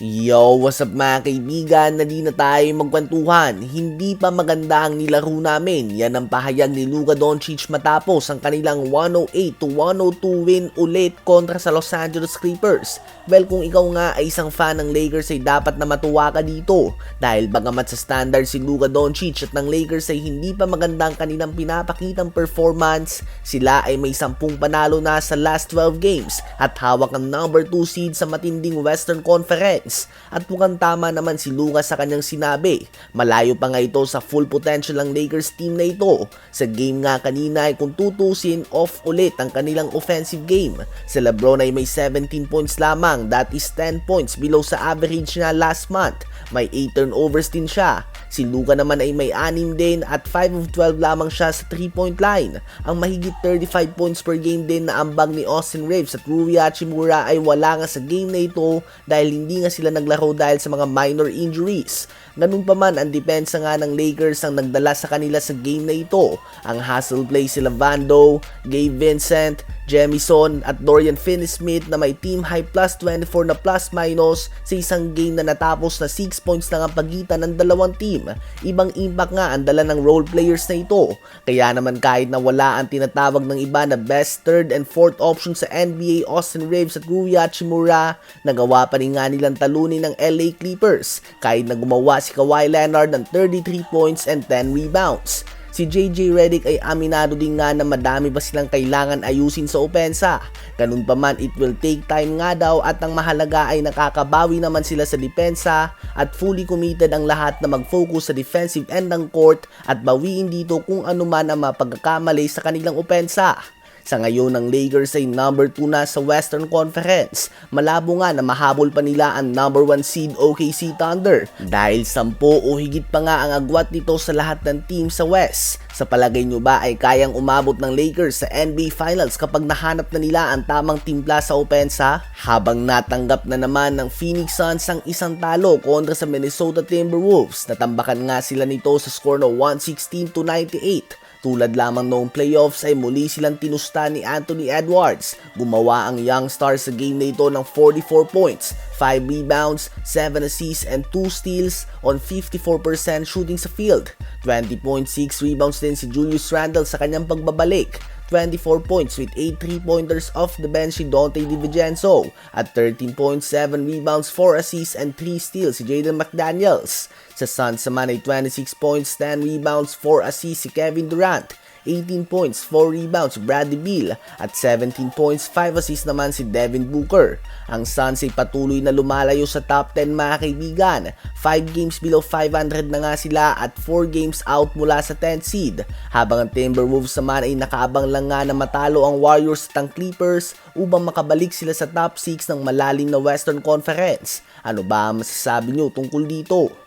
Yo, what's up mga kaibigan? Na di na tayo magkwentuhan. Hindi pa maganda ang nilaro namin. Yan ang pahayag ni Luka Doncic matapos ang kanilang 108-102 win ulit kontra sa Los Angeles Clippers. Well, kung ikaw nga ay isang fan ng Lakers ay dapat na matuwa ka dito. Dahil bagamat sa standard si Luka Doncic at ng Lakers ay hindi pa maganda ang kanilang pinapakitang performance, sila ay may 10 panalo na sa last 12 games at hawak ang number 2 seed sa matinding Western Conference. At mukhang tama naman si Luka sa kanyang sinabi. Malayo pa nga ito sa full potential ng Lakers team na ito. Sa game nga kanina ay kung tutusin, off ulit ang kanilang offensive game. Si LeBron ay may 17 points lamang, that is 10 points below sa average niya last month. May 8 turnovers din siya. Si Luka naman ay may 6 din at 5 of 12 lamang siya sa 3-point line. Ang mahigit 35 points per game din na ambag ni Austin Reaves at Rui Hachimura ay wala nga sa game na ito dahil hindi nga sila naglaro dahil sa mga minor injuries. Ganun pa man, ang depensa nga ng Lakers ang nagdala sa kanila sa game na ito. Ang hustle play sila Vando, Gabe Vincent, Jamison at Dorian Finney-Smith na may team high plus 24 na plus minus sa isang game na natapos na 6 points lang ang pagitan ng dalawang team. Ibang impact nga ang dala ng role players na ito. Kaya naman kahit na wala ang tinatawag ng iba na best third and fourth option sa NBA, Austin Reaves at Rui Hachimura, nagawa pa rin nga nilang talunin ng LA Clippers kahit na gumawa si Kawhi Leonard ng 33 points and 10 rebounds. Si JJ Redick ay aminado din nga na madami pa silang kailangan ayusin sa opensa. Ganun pa man, it will take time nga daw at ang mahalaga ay nakakabawi naman sila sa depensa at fully committed ang lahat na mag-focus sa defensive end ng court at bawiin dito kung ano man ang mapagkakamali sa kanilang opensa. Sa ngayon ng Lakers ay number 2 na sa Western Conference. Malabo nga na mahabol pa nila ang number 1 seed OKC Thunder dahil 10 o higit pa nga ang agwat nito sa lahat ng team sa West. Sa palagay nyo ba ay kayang umabot ng Lakers sa NBA Finals kapag nahanap na nila ang tamang timpla sa opensa? Habang natanggap na naman ng Phoenix Suns ang isang talo kontra sa Minnesota Timberwolves, natambakan nga sila nito sa score na 116-98. Tulad lamang noong playoffs ay muli silang tinusta ni Anthony Edwards. Gumawa ang young star sa game na ito ng 44 points, 5 rebounds, 7 assists and 2 steals on 54% shooting sa field. 20.6 rebounds din si Julius Randle sa kanyang pagbabalik. 24 points with 8 3-pointers off the bench si Donte DiVincenzo at 13.7 rebounds, 4 assists and 3 steals si Jaden McDaniels. Sa Suns naman ay 26 points, 10 rebounds, 4 assists si Kevin Durant, 18 points, 4 rebounds si Bradley Beal at 17 points, 5 assists naman si Devin Booker. Ang Suns ay patuloy na lumalayo sa top 10 mga kaibigan. 5 games below 500 na nga sila at 4 games out mula sa 10th seed. Habang ang Timberwolves naman ay nakaabang lang nga na matalo ang Warriors at ang Clippers upang makabalik sila sa top 6 ng malalim na Western Conference. Ano ba ang masasabi nyo tungkol dito?